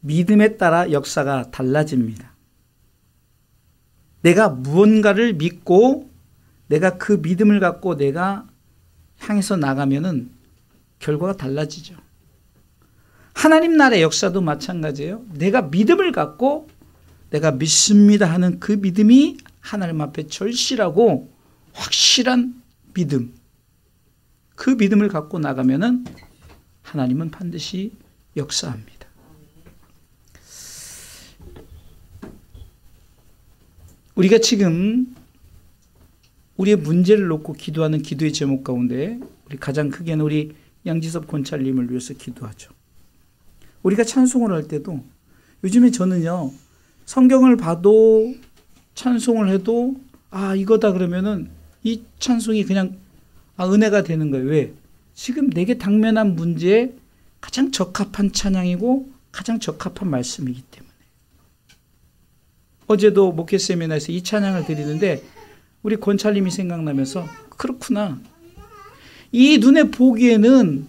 믿음에 따라 역사가 달라집니다. 내가 무언가를 믿고 내가 그 믿음을 갖고 내가 향해서 나가면은 결과가 달라지죠. 하나님 나라의 역사도 마찬가지예요. 내가 믿음을 갖고 내가 믿습니다 하는 그 믿음이 하나님 앞에 절실하고 확실한 믿음, 그 믿음을 갖고 나가면은 하나님은 반드시 역사합니다. 우리가 지금 우리의 문제를 놓고 기도하는 기도의 제목 가운데 우리 가장 크게는 우리 양지섭 권찰님을 위해서 기도하죠. 우리가 찬송을 할 때도 요즘에 저는요, 성경을 봐도 찬송을 해도 이거다 그러면은 이 찬송이 그냥 은혜가 되는 거예요. 왜? 지금 내게 당면한 문제에 가장 적합한 찬양이고 가장 적합한 말씀이기 때문에. 어제도 목회 세미나에서 이 찬양을 드리는데 우리 권찰님이 생각나면서 그렇구나. 이 눈에 보기에는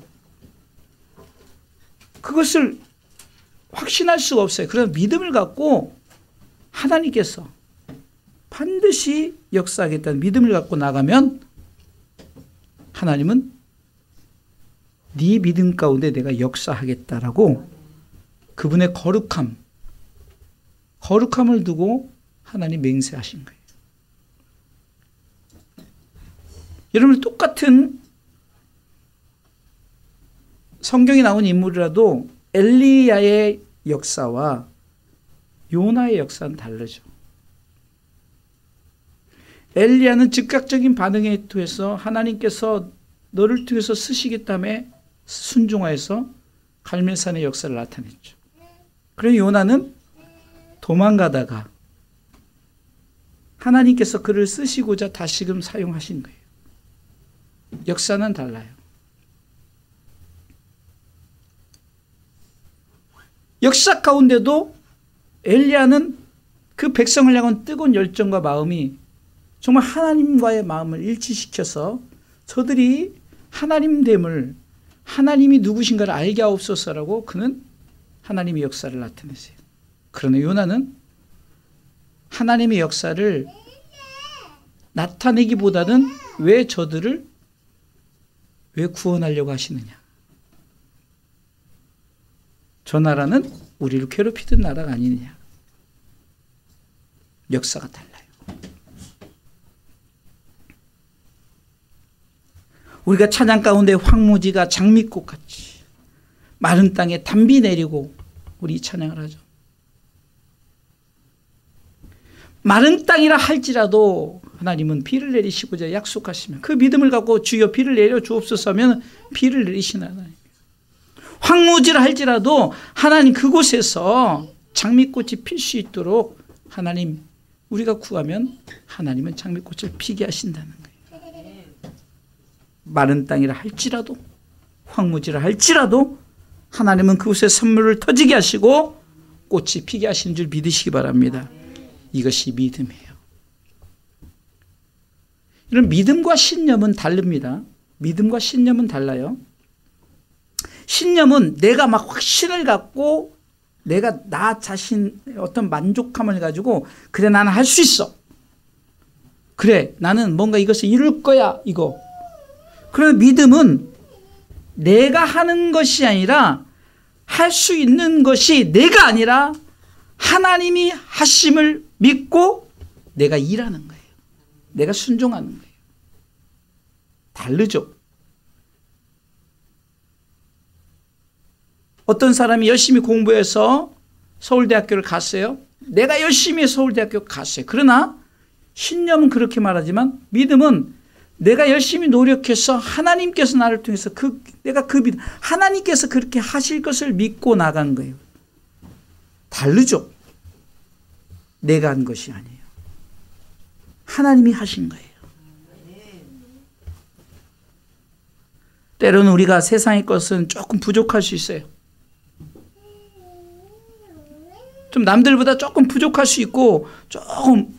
그것을 확신할 수가 없어요. 그래서 믿음을 갖고 하나님께서 반드시 역사하겠다는 믿음을 갖고 나가면 하나님은 네 믿음 가운데 내가 역사하겠다라고 그분의 거룩함을 두고 하나님 맹세하신 거예요. 여러분, 똑같은 성경에 나온 인물이라도 엘리야의 역사와 요나의 역사는 다르죠. 엘리야는 즉각적인 반응에 통해서 하나님께서 너를 통해서 쓰시겠다며 순종하여서 갈멜산의 역사를 나타냈죠. 그리고 요나는 도망가다가 하나님께서 그를 쓰시고자 다시금 사용하신 거예요. 역사는 달라요. 역사 가운데도 엘리야는 그 백성을 향한 뜨거운 열정과 마음이 정말 하나님과의 마음을 일치시켜서 저들이 하나님됨을, 하나님이 누구신가를 알게 하옵소서라고 그는 하나님의 역사를 나타내세요. 그러나 요나는 하나님의 역사를 나타내기보다는 왜 저들을 왜 구원하려고 하시느냐. 저 나라는 우리를 괴롭히던 나라가 아니느냐. 역사가 달라요. 우리가 찬양 가운데 황무지가 장미꽃같이 마른 땅에 단비 내리고 우리 찬양을 하죠. 마른 땅이라 할지라도 하나님은 비를 내리시고자 약속하시면 그 믿음을 갖고 주여 비를 내려 주옵소서 하면 비를 내리시는 하나님. 황무지라 할지라도 하나님 그곳에서 장미꽃이 필 수 있도록 하나님 우리가 구하면 하나님은 장미꽃을 피게 하신다는 거예요. 마른 땅이라 할지라도 황무지라 할지라도 하나님은 그곳에 선물을 터지게 하시고 꽃이 피게 하시는 줄 믿으시기 바랍니다. 이것이 믿음이에요. 이런 믿음과 신념은 다릅니다. 믿음과 신념은 달라요. 신념은 내가 막 확신을 갖고 내가 나 자신의 어떤 만족감을 가지고 그래 나는 할 수 있어. 그래 나는 뭔가 이것을 이룰 거야 이거. 그러나 믿음은 내가 하는 것이 아니라 할 수 있는 것이 내가 아니라 하나님이 하심을 믿고 내가 일하는 거예요. 내가 순종하는 거예요. 다르죠. 어떤 사람이 열심히 공부해서 서울대학교를 갔어요. 내가 열심히 서울대학교 갔어요. 그러나 신념은 그렇게 말하지만 믿음은 내가 열심히 노력해서 하나님께서 나를 통해서 내가 그 믿음, 하나님께서 그렇게 하실 것을 믿고 나간 거예요. 다르죠. 내가 한 것이 아니에요. 하나님이 하신 거예요. 때로는 우리가 세상의 것은 조금 부족할 수 있어요. 좀 남들보다 조금 부족할 수 있고 조금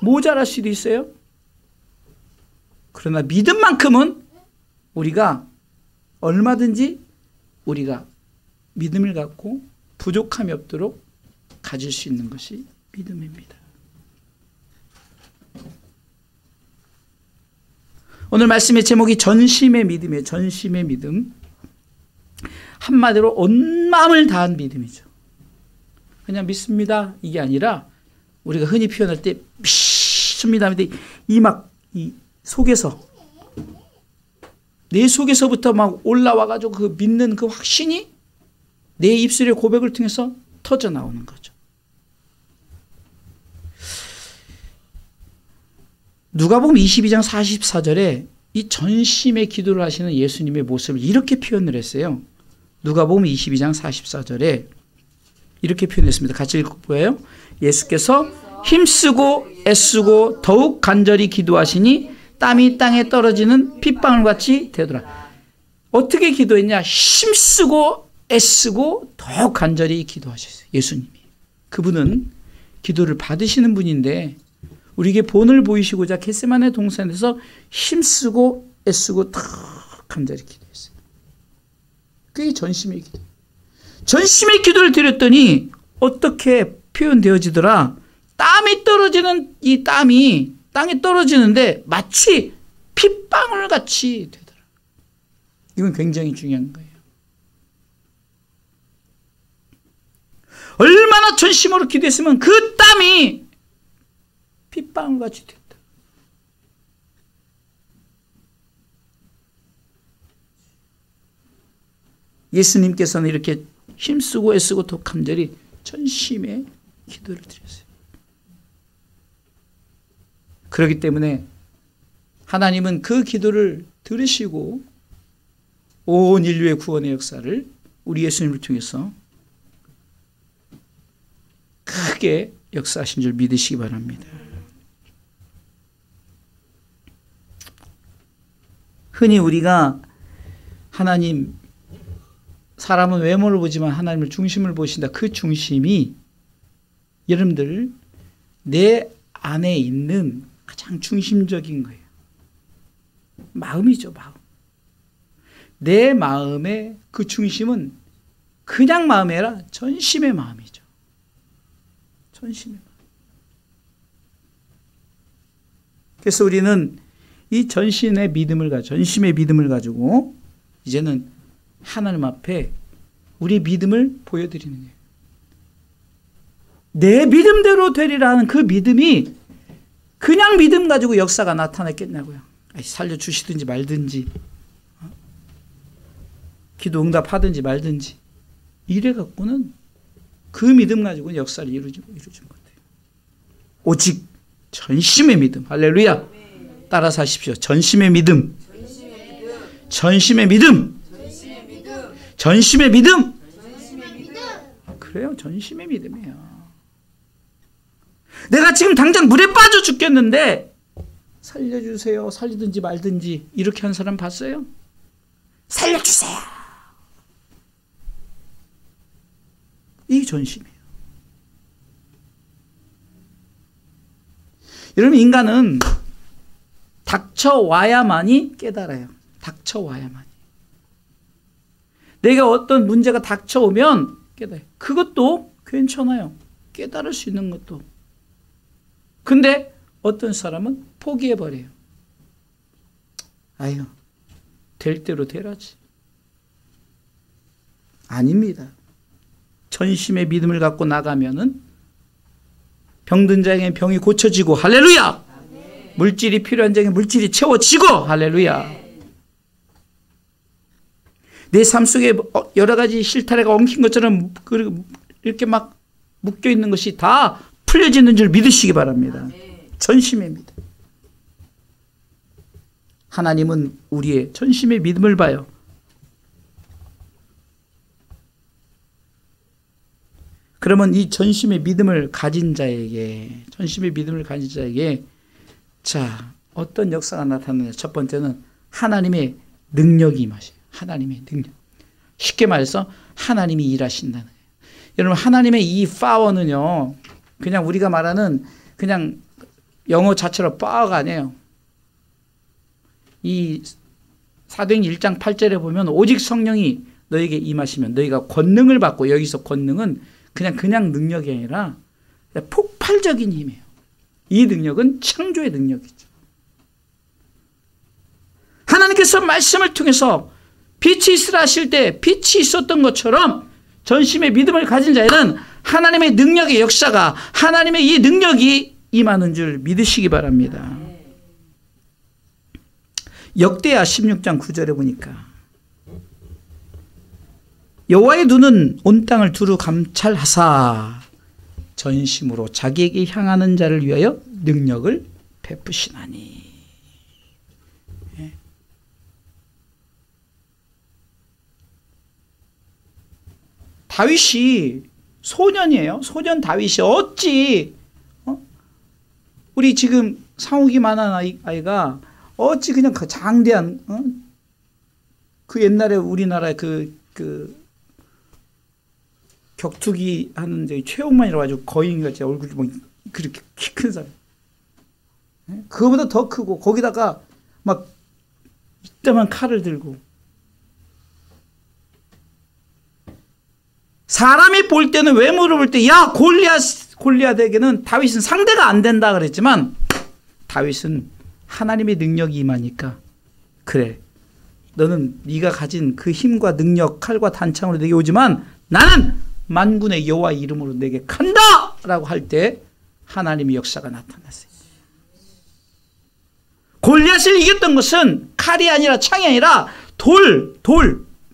모자랄 수도 있어요. 그러나 믿음만큼은 우리가 얼마든지 우리가 믿음을 갖고 부족함이 없도록 가질 수 있는 것이 믿음입니다. 오늘 말씀의 제목이 전심의 믿음이에요. 전심의 믿음. 한마디로 온 마음을 다한 믿음이죠. 그냥 믿습니다 이게 아니라 우리가 흔히 표현할 때 믿습니다 하는데 이 속에서 내 속에서부터 막 올라와가지고 그 믿는 그 확신이 내 입술의 고백을 통해서 터져 나오는 거죠. 누가복음 22장 44절에 이 전심의 기도를 하시는 예수님의 모습을 이렇게 표현을 했어요. 누가복음 22장 44절에 이렇게 표현했습니다. 같이 읽어보아요. 예수께서 힘쓰고 애쓰고 더욱 간절히 기도하시니 땀이 땅에 떨어지는 핏방울같이 되더라. 어떻게 기도했냐? 힘쓰고 애쓰고 더욱 간절히 기도하셨어요. 예수님이. 그분은 기도를 받으시는 분인데 우리에게 본을 보이시고자 겟세마네 동산에서 힘쓰고 애쓰고 더 간절히 기도했어요. 그게 전심의 기도. 전심의 기도를 드렸더니 어떻게 표현되어지더라? 땀이 떨어지는 이 땀이 땅에 떨어지는데 마치 핏방울같이 되더라. 이건 굉장히 중요한 거예요. 얼마나 전심으로 기도했으면 그 땀이 핏방울같이 됐다. 예수님께서는 이렇게 힘쓰고 애쓰고 더 간절히 전심의 기도를 드렸어요. 그렇기 때문에 하나님은 그 기도를 들으시고 온 인류의 구원의 역사를 우리 예수님을 통해서 크게 역사하신 줄 믿으시기 바랍니다. 흔히 우리가 하나님, 사람은 외모를 보지만 하나님을 중심을 보신다. 그 중심이 여러분들 내 안에 있는 가장 중심적인 거예요. 마음이죠, 마음. 내 마음의 그 중심은 그냥 마음이 아니라 전심의 마음이죠. 전심의 마음. 그래서 우리는 이 전심의 믿음을 가지고 이제는 하나님 앞에 우리 믿음을 보여드리는 거예요. 내 믿음대로 되리라는 그 믿음이 그냥 믿음 가지고 역사가 나타났겠냐고요. 살려주시든지 말든지 기도 응답하든지 말든지 이래 갖고는 그 믿음 가지고는 역사를 이루어진 것 같아요. 오직 전심의 믿음. 할렐루야. 따라서 하십시오. 전심의 믿음. 전심의 믿음. 전심의 믿음. 그래요. 전심의 믿음이에요. 내가 지금 당장 물에 빠져 죽겠는데 살려주세요. 살리든지 말든지 이렇게 한 사람 봤어요? 살려주세요. 이게 전심이에요. 여러분, 인간은 닥쳐와야만이 깨달아요. 닥쳐와야만이. 내가 어떤 문제가 닥쳐오면 깨달아요. 그것도 괜찮아요. 깨달을 수 있는 것도. 근데 어떤 사람은 포기해버려요. 아유, 될 대로 되라지. 아닙니다. 전심의 믿음을 갖고 나가면은 병든 자에게 병이 고쳐지고, 할렐루야! 물질이 필요한 자에게 물질이 채워지고, 할렐루야! 내 삶 속에 여러 가지 실타래가 엉킨 것처럼 이렇게 막 묶여 있는 것이 다 풀려지는 줄 믿으시기 바랍니다. 전심의 믿음. 하나님은 우리의 전심의 믿음을 봐요. 그러면 이 전심의 믿음을 가진 자에게, 자, 어떤 역사가 나타나냐. 첫 번째는 하나님의 능력이 임하셔요. 하나님의 능력. 쉽게 말해서 하나님이 일하신다는 거예요. 여러분, 하나님의 이 파워는요, 그냥 우리가 말하는 그냥 영어 자체로 파워가 아니에요. 이 사도행전 1장 8절에 보면 오직 성령이 너에게 임하시면 너희가 권능을 받고, 여기서 권능은 그냥 능력이 아니라 폭발적인 힘이에요. 이 능력은 창조의 능력이죠. 하나님께서 말씀을 통해서 빛이 있으라 하실 때 빛이 있었던 것처럼 전심의 믿음을 가진 자에는 하나님의 능력의 역사가, 하나님의 이 능력이 임하는 줄 믿으시기 바랍니다. 역대하 16장 9절에 보니까 여호와의 눈은 온 땅을 두루 감찰하사 전심으로 자기에게 향하는 자를 위하여 능력을 베푸시나니. 다윗이 소년이에요. 소년 다윗이 어찌 우리 지금 상욱이만한 아이가 어찌 그냥 그 장대한 그 옛날에 우리나라의 그 격투기 하는 최홍만이라고 아주 거인같이 얼굴이 뭐 그렇게 키 큰 사람, 그거보다 더 크고 거기다가 막 이따만 칼을 들고, 사람이 볼 때는 외모를 볼 때 야 골리앗에게는 다윗은 상대가 안 된다 그랬지만, 다윗은 하나님의 능력이 임하니까 그래, 너는 네가 가진 그 힘과 능력, 칼과 단창으로 내게 오지만 나는 만군의 여호와 이름으로 내게 간다 라고 할 때 하나님의 역사가 나타났어요. 골리앗을 이겼던 것은 칼이 아니라 창이 아니라 돌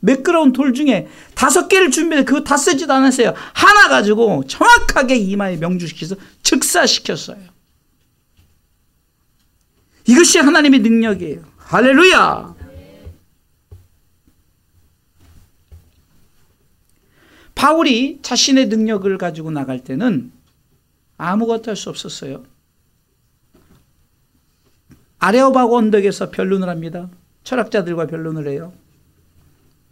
매끄러운 돌 중에 5개를 준비해서 그거 다 쓰지도 않았어요. 하나 가지고 정확하게 이마에 명주시켜서 즉사시켰어요. 이것이 하나님의 능력이에요. 할렐루야. 바울이 자신의 능력을 가지고 나갈 때는 아무것도 할 수 없었어요. 아레오바고 언덕에서 변론을 합니다. 철학자들과 변론을 해요.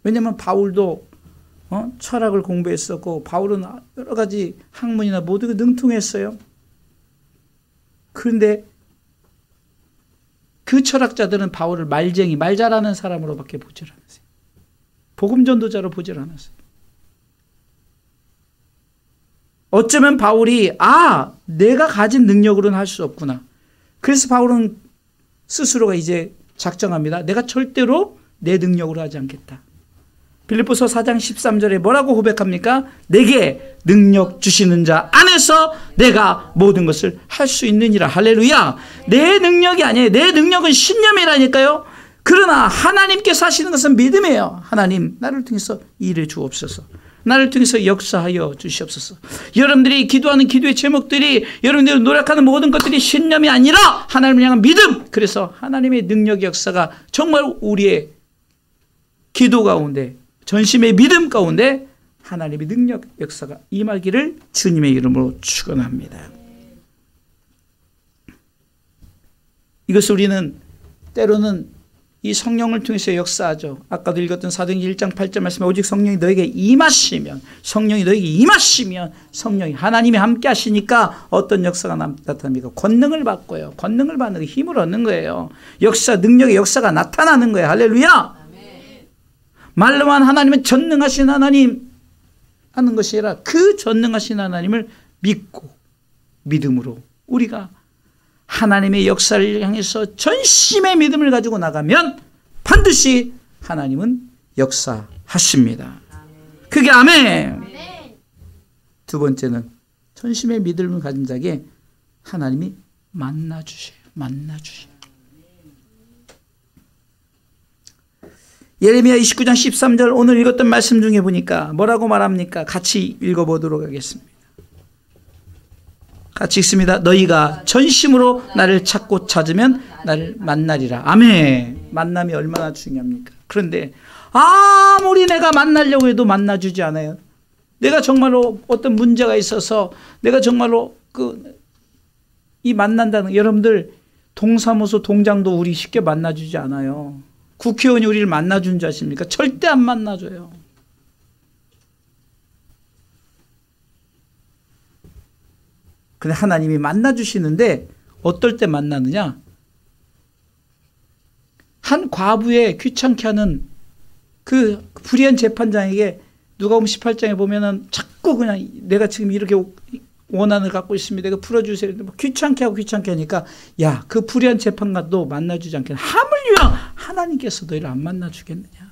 왜냐하면 바울도 철학을 공부했었고, 바울은 여러 가지 학문이나 모두 능통했어요. 그런데 그 철학자들은 바울을 말쟁이, 말 잘하는 사람으로밖에 보질 않았어요. 복음 전도자로 보질 않았어요. 어쩌면 바울이 내가 가진 능력으로는 할 수 없구나. 그래서 바울은 스스로가 이제 작정합니다. 내가 절대로 내 능력으로 하지 않겠다. 빌립보서 4장 13절에 뭐라고 고백합니까? 내게 능력 주시는 자 안에서 내가 모든 것을 할 수 있느니라. 할렐루야. 내 능력이 아니에요. 내 능력은 신념이라니까요. 그러나 하나님께서 하시는 것은 믿음이에요. 하나님, 나를 통해서 일을 주옵소서. 나를 통해서 역사하여 주시옵소서. 여러분들이 기도하는 기도의 제목들이, 여러분들이 노력하는 모든 것들이 신념이 아니라 하나님을 향한 믿음. 그래서 하나님의 능력 역사가 정말 우리의 기도 가운데, 전심의 믿음 가운데 하나님의 능력 역사가 임하기를 주님의 이름으로 축원합니다. 이것을 우리는 때로는 이 성령을 통해서 역사하죠. 아까도 읽었던 사도행전 1장 8절 말씀에 오직 성령이 너에게 임하시면, 성령이 하나님이 함께 하시니까 어떤 역사가 나타납니까? 권능을 받고요. 권능을 받는 힘을 얻는 거예요. 역사, 능력의 역사가 나타나는 거예요. 할렐루야. 말로만 하나님은 전능하신 하나님 하는 것이 아니라 그 전능하신 하나님을 믿고 믿음으로 우리가 하나님의 역사를 향해서 전심의 믿음을 가지고 나가면 반드시 하나님은 역사하십니다. 그게 아멘. 두 번째는 전심의 믿음을 가진 자에게 하나님이 만나주셔요. 예레미야 29장 13절 오늘 읽었던 말씀 중에 보니까 뭐라고 말합니까? 같이 읽어보도록 하겠습니다. 같이 읽습니다. 너희가 전심으로 나를 찾고 찾으면 나를 만나리라. 아멘. 만남이 얼마나 중요합니까? 그런데 아무리 내가 만나려고 해도 만나주지 않아요. 내가 정말로 어떤 문제가 있어서 내가 정말로 이 만난다는, 여러분들 동사무소 동장도 우리 쉽게 만나주지 않아요. 국회의원이 우리를 만나준 줄 아십니까? 절대 안 만나줘요. 근데 하나님이 만나주시는데 어떨 때 만나느냐? 한 과부의 귀찮게 하는 그 불의한 재판장에게 누가복음 18장에 보면은 자꾸 그냥 내가 지금 이렇게 원한을 갖고 있습니다. 이거 풀어주세요. 뭐 귀찮게 하니까 야, 그 불의한 재판관도 만나주지 않겠냐. 하물며 하나님께서 너희를 안 만나주겠느냐.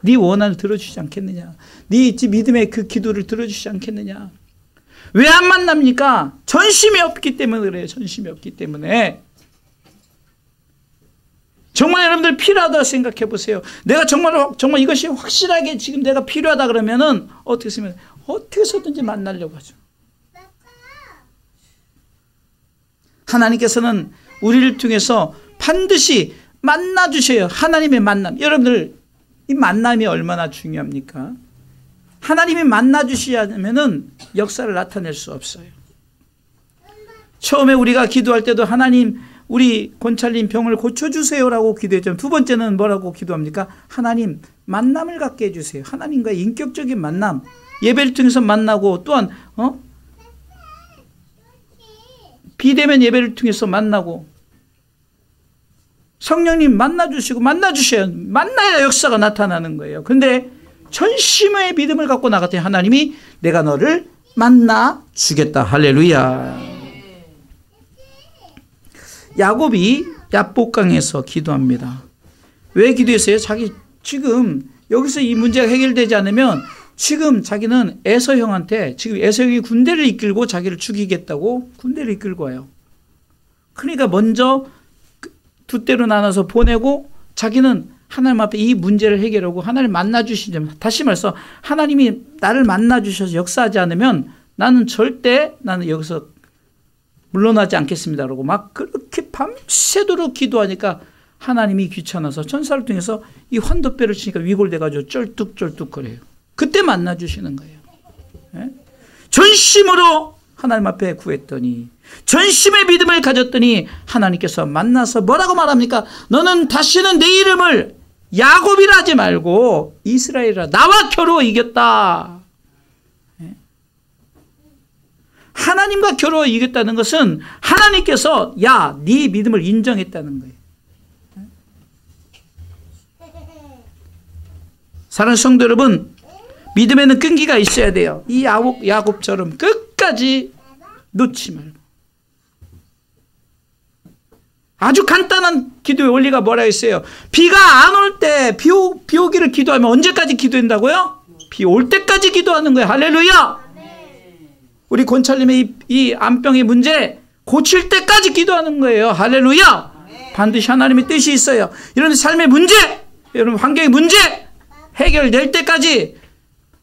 네 원한을 들어주지 않겠느냐. 네 믿음의 그 기도를 들어주지 않겠느냐. 왜 안 만납니까? 전심이 없기 때문에 그래요. 전심이 없기 때문에. 정말 여러분들 필요하다고 생각해 보세요. 내가 정말 이것이 확실하게 지금 내가 필요하다 그러면은 어떻게 쓰면 어떻게 해서든지 만나려고 하죠. 하나님께서는 우리를 통해서 반드시 만나 주셔요. 하나님의 만남. 여러분들 이 만남이 얼마나 중요합니까? 하나님이 만나 주시지 않으면은 역사를 나타낼 수 없어요. 처음에 우리가 기도할 때도 하나님 우리 권찰님 병을 고쳐주세요라고 기도했잖아요. 두 번째는 뭐라고 기도합니까? 하나님 만남을 갖게 해주세요. 하나님과의 인격적인 만남. 예배를 통해서 만나고 또한 비대면 예배를 통해서 만나고 성령님 만나주시고 만나주셔야 만나야 역사가 나타나는 거예요. 그런데 전심의 믿음을 갖고 나갔더니 하나님이 내가 너를 만나주겠다. 할렐루야. 야곱이 야복강에서 기도합니다. 왜 기도했어요? 자기 지금 여기서 이 문제가 해결되지 않으면 지금 자기는 에서 형한테 지금 에서 형이 군대를 이끌고 자기를 죽이겠다고 군대를 이끌고 와요. 그러니까 먼저 두 때로 나눠서 보내고 자기는 하나님 앞에 이 문제를 해결하고 하나님 만나주시지, 다시 말해서 하나님이 나를 만나주셔서 역사하지 않으면 나는 여기서 물러나지 않겠습니다. 라고 막 그렇게 밤새도록 기도하니까 하나님이 귀찮아서 천사를 통해서 이 환도뼈를 치니까 위골돼가지고 쩔뚝쩔뚝거려요. 그때 만나주시는 거예요. 네? 전심으로 하나님 앞에 구했더니 전심의 믿음을 가졌더니 하나님께서 만나서 뭐라고 말합니까? 너는 다시는 내 이름을 야곱이라 하지 말고 이스라엘이라 나와 겨루어 이겼다. 네? 하나님과 겨루어 이겼다는 것은 하나님께서 야, 네 믿음을 인정했다는 거예요. 네? 사랑하는 성도 여러분, 믿음에는 끈기가 있어야 돼요. 이 야곱처럼 끝까지 놓지 말고. 아주 간단한 기도의 원리가 뭐라 했어요? 비가 안 올 때 비 오기를 기도하면 언제까지 기도한다고요? 비 올 때까지 기도하는 거예요. 할렐루야. 우리 권찰님의 이 암병의 문제 고칠 때까지 기도하는 거예요. 할렐루야. 반드시 하나님의 뜻이 있어요. 여러분 삶의 문제, 여러분 환경의 문제 해결될 때까지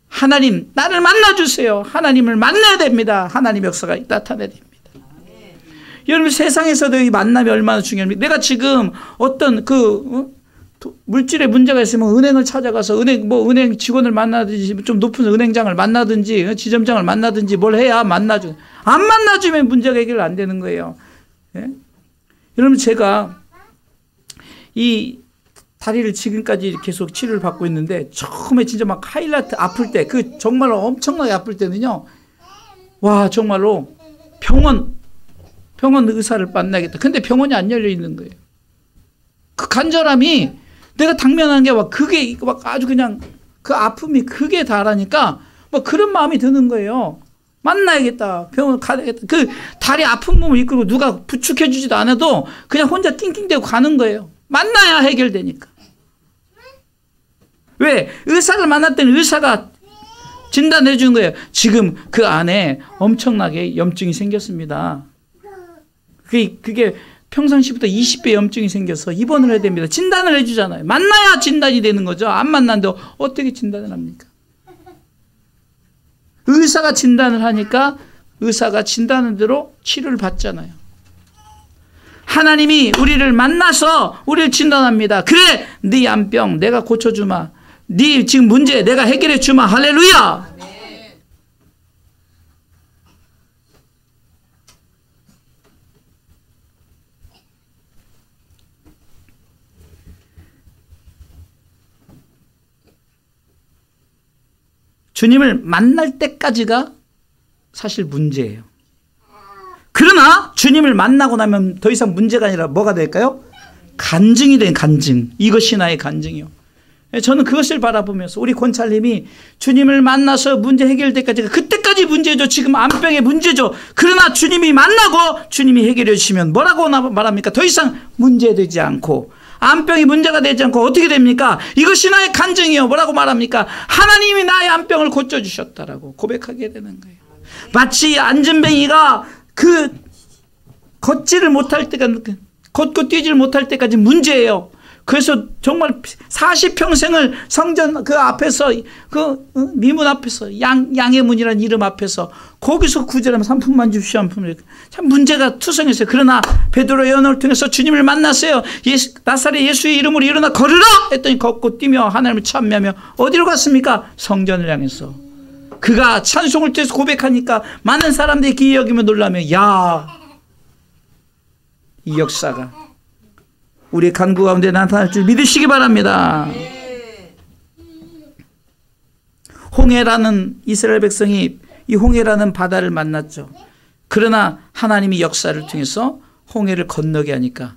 하나님 나를 만나주세요. 하나님을 만나야 됩니다. 하나님의 역사가 나타나야 됩니다. 여러분 세상에서도 이 만남이 얼마나 중요합니까? 내가 지금 어떤 물질의 문제가 있으면 은행을 찾아가서 은행 직원을 만나든지 좀 높은 은행장을 만나든지 지점장을 만나든지 뭘 해야 안 만나주면 문제가 해결 안 되는 거예요. 예? 여러분 제가 이 다리를 지금까지 계속 치료를 받고 있는데 처음에 진짜 막 하이라이트 아플 때 정말로 엄청나게 아플 때는요. 와 정말로 병원 의사를 만나겠다. 근데 병원이 안 열려 있는 거예요. 그 간절함이 내가 당면한 게 그게 막 아주 그냥 그 아픔이 그게 다라니까 막 그런 마음이 드는 거예요. 만나야겠다. 병원 가야겠다. 그 다리 아픈 몸을 이끌고 누가 부축해 주지도 않아도 그냥 혼자 낑낑대고 가는 거예요. 만나야 해결되니까. 왜? 의사를 만났더니 의사가 진단해 주는 거예요. 지금 그 안에 엄청나게 염증이 생겼습니다. 그게 평상시부터 20배 염증이 생겨서 입원을 해야 됩니다. 진단을 해주잖아요. 만나야 진단이 되는 거죠. 안 만났는데 어떻게 진단을 합니까? 의사가 진단을 하니까 의사가 진단한 대로 치료를 받잖아요. 하나님이 우리를 만나서 우리를 진단합니다. 그래, 네 암병 내가 고쳐주마. 네 지금 문제 내가 해결해 주마. 할렐루야. 주님을 만날 때까지가 사실 문제예요. 그러나 주님을 만나고 나면 더 이상 문제가 아니라 뭐가 될까요? 간증이 된 간증. 이것이 나의 간증이요. 저는 그것을 바라보면서 우리 권찰님이 주님을 만나서 문제 해결될 때까지, 그때까지 문제죠. 지금 암병의 문제죠. 그러나 주님이 만나고 주님이 해결해 주시면 뭐라고 말합니까? 더 이상 문제되지 않고, 암병이 문제가 되지 않고 어떻게 됩니까? 이것이 나의 간증이요. 뭐라고 말합니까? 하나님이 나의 암병을 고쳐주셨다라고 고백하게 되는 거예요. 마치 안전뱅이가 그 걷지를 못할 때까지, 걷고 뛰지를 못할 때까지 문제예요. 그래서 정말 40평생을 성전 그 앞에서, 그 미문 앞에서, 양의 문이라는 이름 앞에서, 거기서 구절하면 한 푼만 주십시오, 한 푼. 참 문제가 투성했어요. 그러나 베드로 예언을 통해서 주님을 만났어요. 나사렛 예수의 이름으로 일어나 걸으라 했더니 걷고 뛰며 하나님을 찬미하며 어디로 갔습니까? 성전을 향해서. 그가 찬송을 통해서 고백하니까 많은 사람들이 기이 여기며 놀라며, 야, 이 역사가 우리의 간구 가운데 나타날 줄 믿으시기 바랍니다. 홍해라는 이스라엘 백성이 이 홍해라는 바다를 만났죠. 그러나 하나님이 역사를 통해서 홍해를 건너게 하니까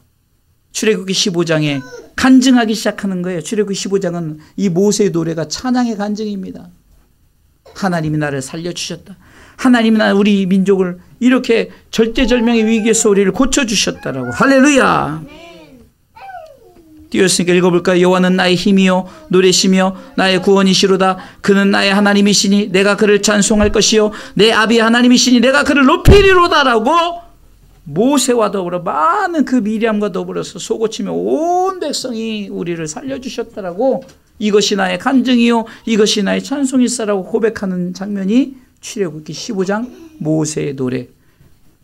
출애굽기 15장에 간증하기 시작하는 거예요. 출애굽기 15장은 이 모세의 노래가 찬양의 간증입니다. 하나님이 나를 살려주셨다. 하나님이 우리 민족을 이렇게 절대절명의 위기에서 우리를 고쳐주셨다라고. 할렐루야. 띄었으니까 읽어볼까요? 여호와는 나의 힘이요 노래시며 나의 구원이시로다. 그는 나의 하나님이시니 내가 그를 찬송할 것이요 내 아비 하나님이시니 내가 그를 높이리로다라고 모세와 더불어 많은 그 미리암과 더불어서 소고치며 온 백성이 우리를 살려주셨다라고, 이것이 나의 간증이요 이것이 나의 찬송일사라고 고백하는 장면이 출애굽기 15장 모세의 노래,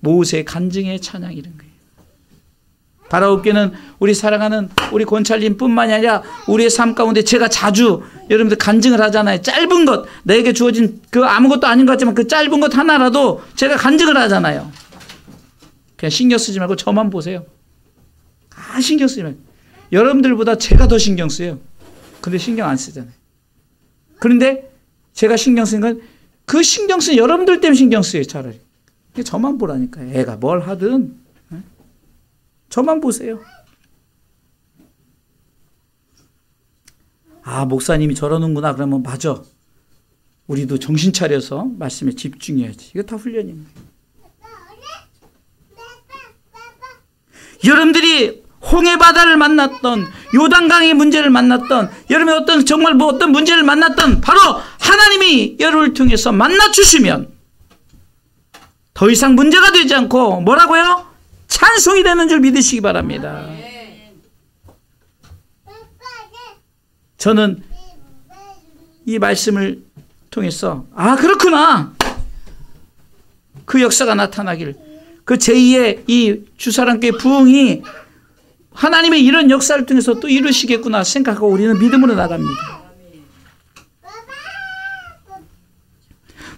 모세의 간증의 찬양 이런 거예요. 바라옵게는 우리 사랑하는 우리 권찰님뿐만이 아니라 우리의 삶 가운데 제가 자주 여러분들 간증을 하잖아요. 짧은 것, 내게 주어진 그 아무것도 아닌 것 같지만 그 짧은 것 하나라도 제가 간증을 하잖아요. 그냥 신경 쓰지 말고 저만 보세요. 신경 쓰지 말고. 여러분들보다 제가 더 신경 써요. 근데 신경 안 쓰잖아요. 그런데 제가 신경 쓰는 건 그 신경 쓰는 여러분들 때문에 신경 써요. 차라리. 저만 보라니까요. 애가 뭘 하든 저만 보세요. 아, 목사님이 저러는구나. 그러면 맞아. 우리도 정신 차려서 말씀에 집중해야지. 이거 다 훈련입니다. 여러분들이 홍해바다를 만났던, 요단강의 문제를 만났던, 여러분이 어떤 정말 어떤 문제를 만났던 바로 하나님이 여러분을 통해서 만나주시면 더 이상 문제가 되지 않고 뭐라고요? 찬송이 되는 줄 믿으시기 바랍니다. 저는 이 말씀을 통해서 그렇구나. 그 역사가 나타나길, 그 제2의 이 주사랑교회 부흥이 하나님의 이런 역사를 통해서 또 이루시겠구나 생각하고 우리는 믿음으로 나갑니다.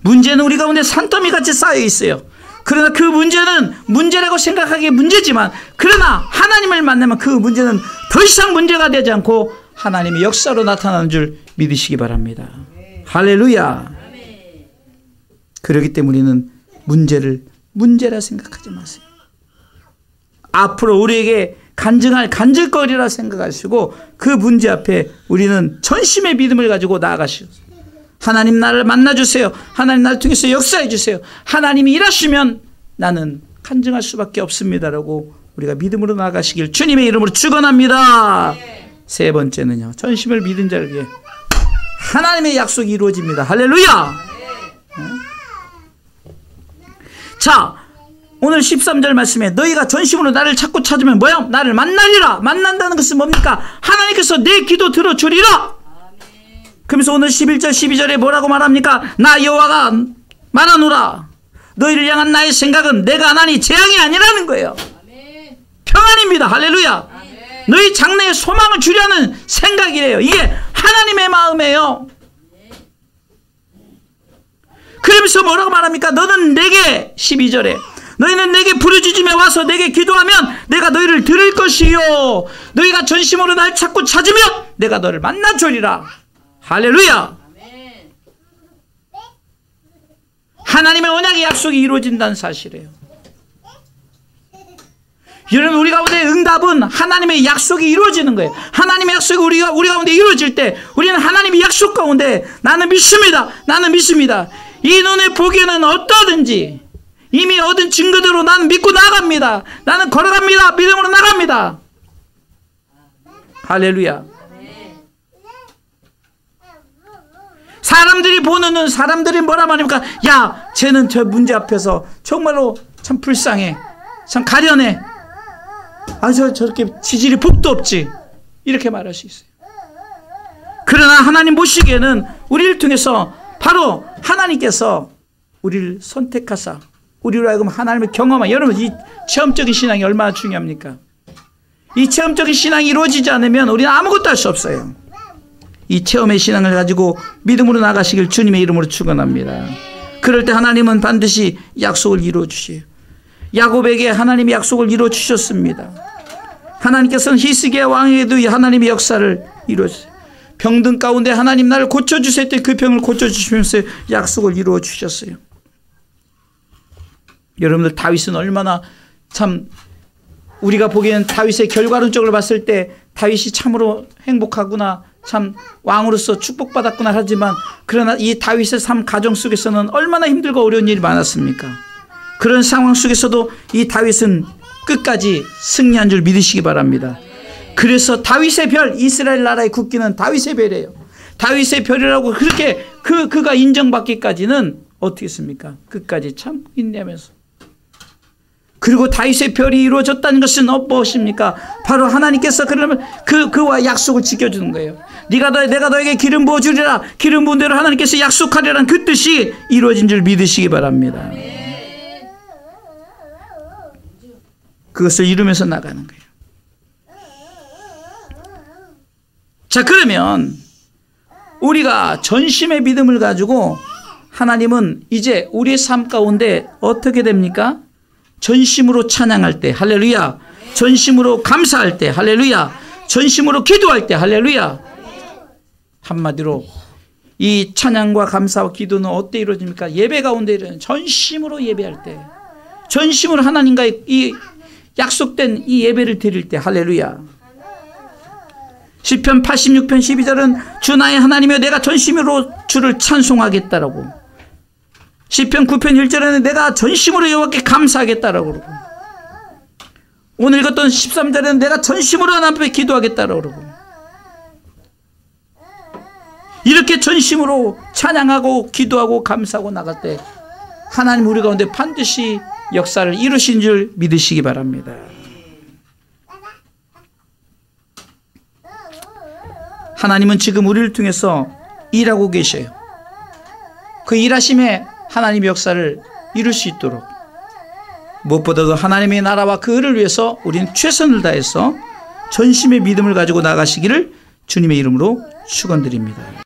문제는 우리 가운데 산더미 같이 쌓여 있어요. 그러나 그 문제는 문제라고 생각하기에 문제지만, 그러나 하나님을 만나면 그 문제는 더 이상 문제가 되지 않고 하나님의 역사로 나타나는 줄 믿으시기 바랍니다. 할렐루야. 그렇기 때문에 우리는 문제를 문제라 생각하지 마세요. 앞으로 우리에게 간증할 간증거리라 생각하시고 그 문제 앞에 우리는 전심의 믿음을 가지고 나아가시오. 하나님 나를 만나주세요. 하나님 나를 통해서 역사해 주세요. 하나님이 일하시면 나는 간증할 수밖에 없습니다라고 우리가 믿음으로 나아가시길 주님의 이름으로 축원합니다. 세 번째는요, 전심을 믿은 자에게 하나님의 약속이 이루어집니다. 할렐루야. 자, 오늘 13절 말씀에 너희가 전심으로 나를 찾고 찾으면 뭐야? 나를 만나리라. 만난다는 것은 뭡니까? 하나님께서 내 기도 들어주리라. 그러면서 오늘 11절 12절에 뭐라고 말합니까? 나 여호와가 말하노라. 너희를 향한 나의 생각은 내가 하나니 재앙이 아니라는 거예요. 평안입니다. 할렐루야. 너희 장래에 소망을 주려는 생각이래요. 이게 하나님의 마음이에요. 그러면서 뭐라고 말합니까? 너는 내게 12절에 너희는 내게 부르짖으며 와서 내게 기도하면 내가 너희를 들을 것이요 너희가 전심으로 날 찾고 찾으면 내가 너를 만나주리라. 할렐루야. 하나님의 언약의 약속이 이루어진다는 사실이에요. 여러분, 우리 가운데 응답은 하나님의 약속이 이루어지는 거예요. 하나님의 약속이 우리 가운데 이루어질 때 우리는 하나님의 약속 가운데 나는 믿습니다. 나는 믿습니다. 이 눈에 보기에는 어떠든지 이미 얻은 증거대로 나는 믿고 나갑니다. 나는 걸어갑니다. 믿음으로 나갑니다. 할렐루야. 사람들이 보는 눈, 사람들이 뭐라 말합니까? 야, 쟤는 저 문제 앞에서 정말로 참 불쌍해, 참 가련해, 저렇게 지질이 복도 없지, 이렇게 말할 수 있어요. 그러나 하나님 보시기에는 우리를 통해서 바로 하나님께서 우리를 선택하사 우리로 하여금 하나님을 경험한, 여러분, 이 체험적인 신앙이 얼마나 중요합니까? 이 체험적인 신앙이 이루어지지 않으면 우리는 아무것도 할 수 없어요. 이 체험의 신앙을 가지고 믿음으로 나가시길 주님의 이름으로 축원합니다. 그럴 때 하나님은 반드시 약속을 이루어 주시요. 야곱에게 하나님이 약속을 이루어 주셨습니다. 하나님께서는 히스기야 왕에게도 하나님의 역사를 이루어 주셨어요. 병든 가운데 하나님 나를 고쳐주세요 했더니 그 병을 고쳐주시면서 약속을 이루어 주셨어요. 여러분들, 다윗은 얼마나 참, 우리가 보기에는 다윗의 결과론적으로 봤을 때 다윗이 참으로 행복하구나, 참 왕으로서 축복받았구나 하지만, 그러나 이 다윗의 삶 가정 속에서는 얼마나 힘들고 어려운 일이 많았습니까? 그런 상황 속에서도 이 다윗은 끝까지 승리한 줄 믿으시기 바랍니다. 그래서 다윗의 별, 이스라엘 나라의 국기는 다윗의 별이에요. 다윗의 별이라고 그렇게 그가 인정받기까지는 어떻게 했습니까? 끝까지 참고 인내하면서. 그리고 다윗의 별이 이루어졌다는 것은 무엇입니까? 바로 하나님께서 그러면 그와 약속을 지켜주는 거예요. 내가 너에게 기름 부어주리라, 기름 부은 대로 하나님께서 약속하리라는 그 뜻이 이루어진 줄 믿으시기 바랍니다. 그것을 이루면서 나가는 거예요. 자, 그러면 우리가 전심의 믿음을 가지고 하나님은 이제 우리의 삶 가운데 어떻게 됩니까? 전심으로 찬양할 때, 할렐루야. 전심으로 감사할 때, 할렐루야. 전심으로 기도할 때, 할렐루야. 한마디로 이 찬양과 감사와 기도는 어떻게 이루어집니까? 예배 가운데 이루어지는, 전심으로 예배할 때, 전심으로 하나님과의 이 약속된 이 예배를 드릴 때, 할렐루야. 시편 86편 12절은 주 나의 하나님이여 내가 전심으로 주를 찬송하겠다라고, 시편 9편 1절에는 내가 전심으로 여호와께 감사하겠다라고 그러고, 오늘 읽었던 13절에는 내가 전심으로 하나님 앞에 기도하겠다라고 그러고, 이렇게 전심으로 찬양하고 기도하고 감사하고 나갈 때 하나님 우리 가운데 반드시 역사를 이루신 줄 믿으시기 바랍니다. 하나님은 지금 우리를 통해서 일하고 계셔요. 그 일하심에 하나님의 역사를 이룰 수 있도록, 무엇보다도 하나님의 나라와 그 의를 위해서 우리는 최선을 다해서 전심의 믿음을 가지고 나가시기를 주님의 이름으로 축원드립니다.